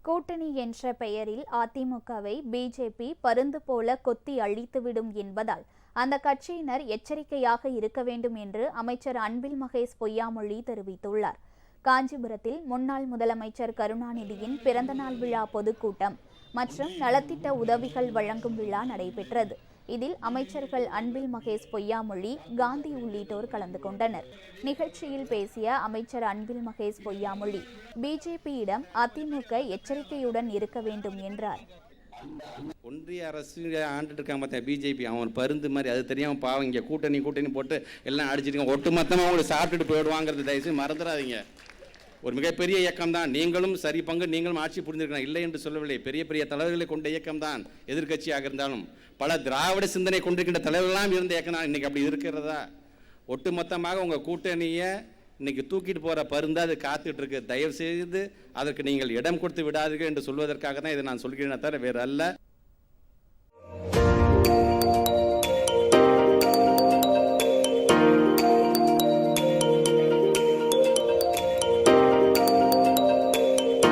கூட்டணி என்ற பெயரில் அதிமுகவை பிஜேபி பருந்து போல கொத்தி அழித்துவிடும் என்பதால் அந்த கட்சியினர் எச்சரிக்கையாக இருக்க வேண்டும் என்று அமைச்சர் அன்பில் மகேஷ் பொய்யாமொழி தெரிவித்துள்ளார். காஞ்சிபுரத்தில் முன்னாள் முதலமைச்சர் கருணாநிதியின் பிறந்தநாள் விழா பொதுக்கூட்டம் மற்றும் நலத்திட்ட உதவிகள் வழங்கும் விழா நடைபெற்றது. இதில் அமைச்சர்கள் அன்பில் மகேஷ் பொய்யாமொழி, காந்தி உள்ளிட்டோர் கலந்து கொண்டனர். நிகழ்ச்சியில் பேசிய அமைச்சர் அன்பில் மகேஷ் பொய்யாமொழி, பிஜேபியிடம் அதிமுக எச்சரிக்கையுடன் இருக்க வேண்டும் என்றார். ஒன்றிய அரசு ஆண்டுட்டு இருக்காங்க பிஜேபி, அவன் பருந்து மாதிரி, அது தெரியாம பாவம் இங்கே கூட்டணி போட்டு எல்லாம் அடிச்சிருக்காங்க. ஒட்டுமொத்தமாக அவங்களை சாப்பிட்டுட்டு போயிடுவாங்கிறது தயவுசெய்து மறந்துடாதீங்க. ஒரு மிகப்பெரிய இயக்கம் தான், நீங்களும் சரி பங்கு, நீங்களும் ஆட்சி புரிஞ்சிருக்கலாம், இல்லை என்று சொல்லவில்லை. பெரிய பெரிய தலைவர்களை கொண்ட இயக்கம் தான் எதிர்கட்சியாக இருந்தாலும், பல திராவிட சிந்தனை கொண்டிருக்கின்ற தலைவர்களாம் இருந்த இயக்கம் தான். இன்னைக்கு அப்படி இருக்கிறதா? ஒட்டுமொத்தமாக உங்கள் கூட்டணியை இன்னைக்கு தூக்கிட்டு போகிற பருந்து அது காத்துட்டு இருக்கு. தயவு செய்து அதற்கு நீங்கள் இடம் கொடுத்து விடாதீர்கள் என்று சொல்வதற்காக தான் இதை நான் சொல்கிறேன், தவிர வேறு அல்ல.